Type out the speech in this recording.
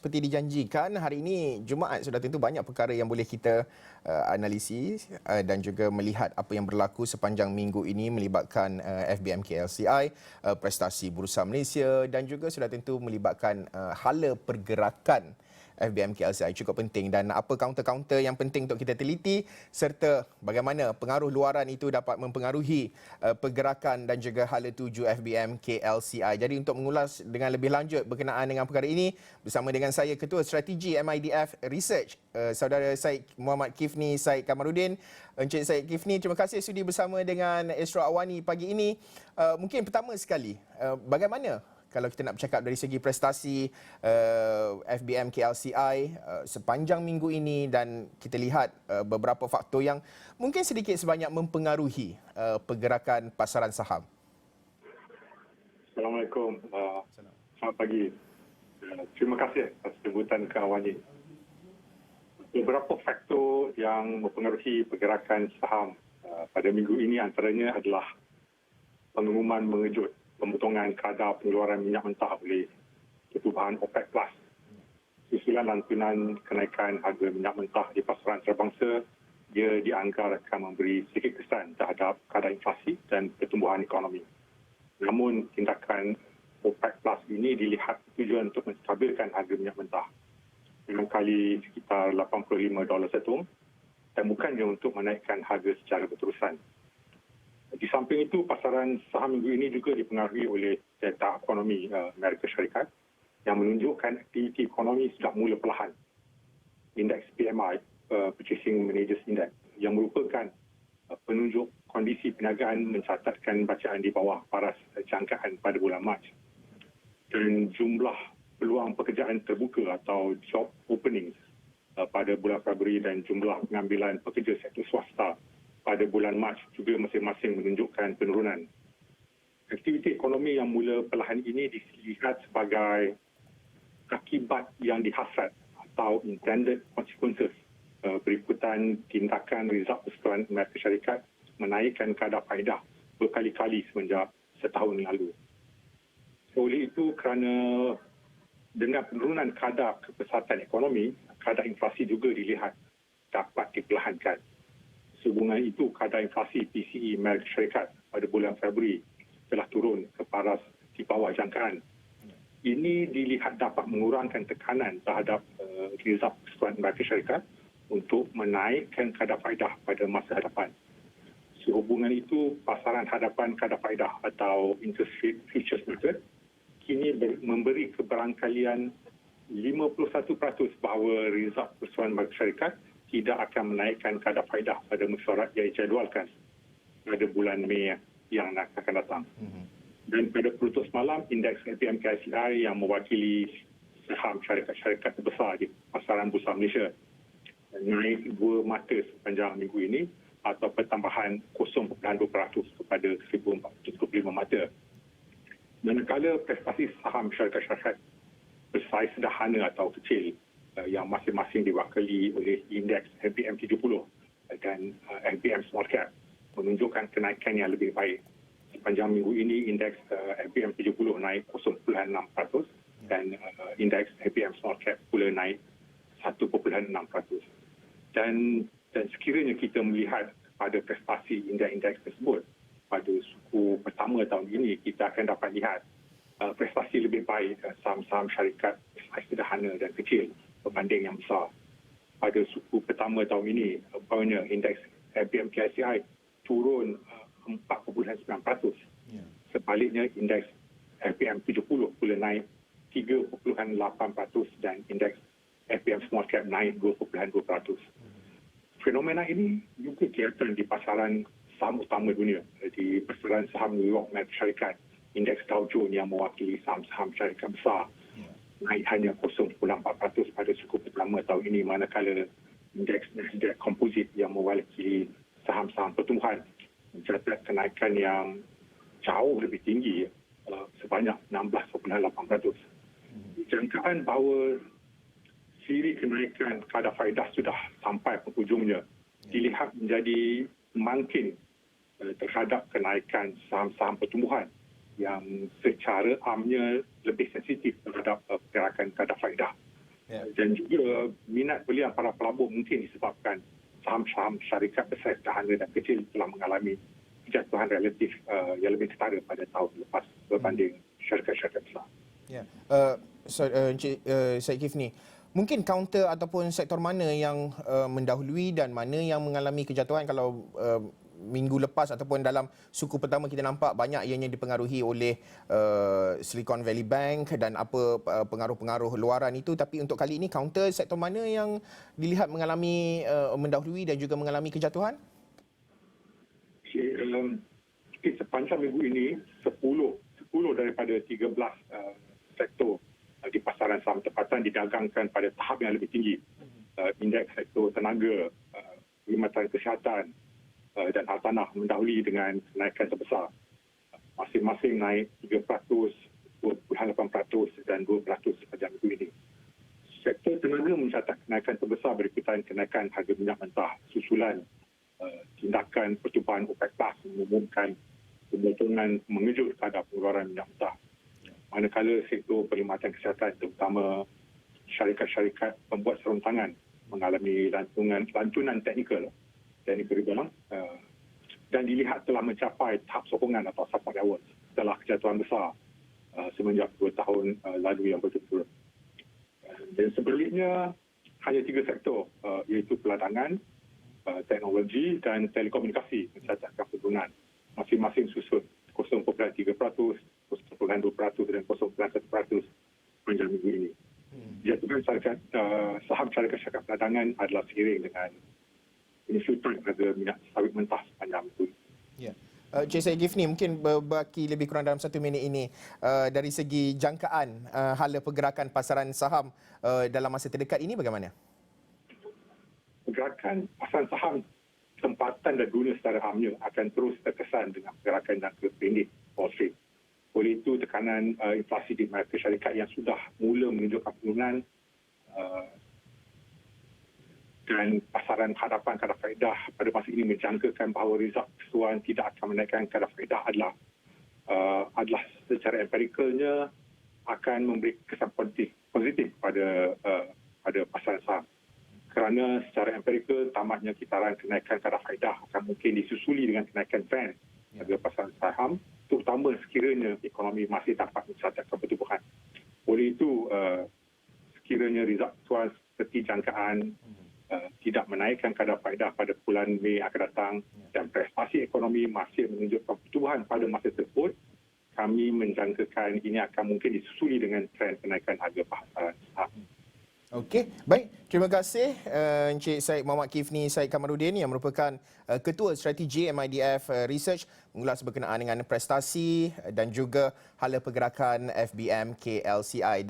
seperti dijanjikan, hari ini Jumaat sudah tentu banyak perkara yang boleh kita analisis dan juga melihat apa yang berlaku sepanjang minggu ini melibatkan FBM KLCI, prestasi Bursa Malaysia dan juga sudah tentu melibatkan hala pergerakan FBM KLCI cukup penting dan apa kaunter-kaunter yang penting untuk kita teliti serta bagaimana pengaruh luaran itu dapat mempengaruhi pergerakan dan juga hala tuju FBM KLCI. Jadi untuk mengulas dengan lebih lanjut berkenaan dengan perkara ini bersama dengan saya Ketua Strategi MIDF Research Saudara Syed Muhammad Kifni Syed Kamarudin. Encik Syed Kifni, terima kasih sudi bersama dengan Esra Awani pagi ini. Mungkin pertama sekali, bagaimana kalau kita nak bercakap dari segi prestasi FBM KLCI sepanjang minggu ini dan kita lihat beberapa faktor yang mungkin sedikit sebanyak mempengaruhi pergerakan pasaran saham. Assalamualaikum. Selamat pagi. Terima kasih atas jemputan ke Awani. Beberapa faktor yang mempengaruhi pergerakan saham pada minggu ini antaranya adalah pengumuman mengejut pemotongan kadar pengeluaran minyak mentah oleh Ketubuhan OPEC+. Susulan lantunan kenaikan harga minyak mentah di pasaran antarabangsa, dia dianggar akan memberi sedikit kesan terhadap kadar inflasi dan pertumbuhan ekonomi. Namun, tindakan OPEC+ ini dilihat tujuan untuk menstabilkan harga minyak mentah. Barangkali sekitar $85 setung dan bukannya untuk menaikkan harga secara berterusan. Di samping itu, pasaran saham minggu ini juga dipengaruhi oleh data ekonomi Amerika Syarikat yang menunjukkan aktiviti ekonomi sudah mula perlahan. Indeks PMI, Purchasing Managers Index, yang merupakan penunjuk kondisi perniagaan mencatatkan bacaan di bawah paras jangkaan pada bulan Mac. Dan jumlah peluang pekerjaan terbuka atau job openings pada bulan Februari dan jumlah pengambilan pekerja sektor swasta pada bulan Mac juga masing-masing menunjukkan penurunan. Aktiviti ekonomi yang mula perlahan ini dilihat sebagai akibat yang dihasrat atau intended consequences berikutan tindakan Reserve Persekutuan Amerika Syarikat menaikkan kadar faedah berkali-kali semenjak setahun lalu. Oleh itu, kerana dengan penurunan kadar kepesatan ekonomi, kadar inflasi juga dilihat dapat diperlahankan. Sehubungan itu, kadar inflasi PCE Amerika Syarikat pada bulan Februari telah turun ke paras di bawah jangkaan. Ini dilihat dapat mengurangkan tekanan terhadap Reserve Persekutuan Amerika Syarikat untuk menaikkan kadar faedah pada masa hadapan. Sehubungan itu, pasaran hadapan kadar faedah atau interest rate futures market kini memberi keberangkalian 51% bahawa Reserve Persekutuan Amerika Syarikat tidak akan menaikkan kadar faedah pada mesyuarat yang dijadualkan pada bulan Mei yang akan datang. Dan pada penutup semalam, indeks FBM KLCI yang mewakili saham syarikat-syarikat terbesar di pasaran Bursa Malaysia naik 2 mata sepanjang minggu ini atau pertambahan 0.2% kepada 1,475 mata. Manakala prestasi saham syarikat-syarikat bersaiz sederhana atau kecil yang masing-masing diwakili oleh indeks FBM 70 dan FBM Small Cap menunjukkan kenaikan yang lebih baik. Sepanjang minggu ini, indeks FBM 70 naik 0.6% dan indeks FBM Small Cap pula naik 1.6%. Dan sekiranya kita melihat pada prestasi indeks-indeks tersebut pada suku pertama tahun ini, kita akan dapat lihat prestasi lebih baik saham-saham syarikat sederhana dan kecil berbanding yang besar. Pada suku pertama tahun ini, umpamanya indeks FBM KLCI turun 4.9%. Sebaliknya, indeks FBM 70 pula naik 3.8% dan indeks FBM Small Cap naik 2.2%. Fenomena ini juga kelihatan di pasaran saham utama dunia. Di pasaran saham New York Amerika Syarikat, indeks Dow Jones yang mewakili saham-saham syarikat besar naik hanya 0.4% pada suku pertama tahun ini, manakala indeks Nasdaq Composite yang mewakili saham-saham pertumbuhan mencatat kenaikan yang jauh lebih tinggi sebanyak 16.8%. Jangkaan bahawa siri kenaikan kadar faedah sudah sampai penghujungnya dilihat menjadi makin terhadap kenaikan saham-saham pertumbuhan yang secara amnya lebih sensitif terhadap pergerakan kadar faedah. Dan juga minat belian para pelabur mungkin disebabkan saham-saham syarikat besar sederhana dan kecil telah mengalami kejatuhan relatif yang lebih setara pada tahun lepas berbanding syarikat-syarikat besar. Ya. Encik Syed Kifni, mungkin counter ataupun sektor mana yang mendahului dan mana yang mengalami kejatuhan kalau minggu lepas ataupun dalam suku pertama kita nampak banyak ianya dipengaruhi oleh Silicon Valley Bank dan apa pengaruh-pengaruh luaran itu, tapi untuk kali ini counter sektor mana yang dilihat mengalami mendahului dan juga mengalami kejatuhan? Sepanjang minggu ini 10 daripada 13 sektor di pasaran saham tempatan didagangkan pada tahap yang lebih tinggi. Indeks sektor tenaga, perkhidmatan kesihatan dan hartanah mendahului dengan kenaikan sebesar. Masing-masing naik 3%, 2.8% dan 2% sepanjang minggu ini. Sektor tenaga mencatat kenaikan terbesar berikutan kenaikan harga minyak mentah susulan tindakan pertubuhan OPEC Plus mengumumkan pemotongan mengejut terhadap pengeluaran minyak mentah. Manakala sektor perkhidmatan kesihatan terutama syarikat-syarikat pembuat serum tangan mengalami lantunan teknikal rebound dan dilihat telah mencapai tahap sokongan atau support level setelah kejatuhan besar semenjak 2 tahun lalu yang berturut-turut. Dan sebaliknya hanya 3 sektor iaitu peladangan, teknologi dan telekomunikasi mencatatkan penurunan. Masing-masing susut 0.3%, 0.2% dan 0.1% sepanjang minggu ini. Jatuhan saham syarikat-syarikat peladangan adalah seiring dengan penyusutan harga minyak sawit mentah sepanjang minggu ini. Ya. Encik Syed Kifni, mungkin berbaki lebih kurang dalam 1 minit ini dari segi jangkaan hala pergerakan pasaran saham dalam masa terdekat ini bagaimana? Pergerakan pasaran saham tempatan dan dunia secara amnya akan terus terkesan dengan pergerakan jangka pendek Wall Street. Oleh itu, tekanan inflasi di Amerika Syarikat yang sudah mula menunjukkan penurunan dan pasaran hadapan kadar faedah pada masa ini menjangkakan bahawa Reserve Keseluruhan tidak akan menaikkan kadar faedah adalah secara empirikalnya akan memberi kesan positif pada pasaran saham. Kerana secara empirikal tamatnya kitaran kenaikan kadar faedah akan mungkin disusuli dengan kenaikan trend harga pasaran saham, terutama sekiranya ekonomi masih dapat mencatatkan pertumbuhan. Oleh itu, sekiranya Reserve Keseluruhan seperti jangkaan tidak menaikkan kadar faedah pada bulan Mei akan datang dan prestasi ekonomi masih menunjukkan pertumbuhan pada masa tersebut, kami menjangkakan ini akan mungkin disusuli dengan trend kenaikan harga pasaran saham. Okey, baik. Terima kasih Encik Syed Muhammad Kifni Syed Kamarudin yang merupakan Ketua Strategi MIDF Research mengulas berkenaan dengan prestasi dan juga hala pergerakan FBM KLCI.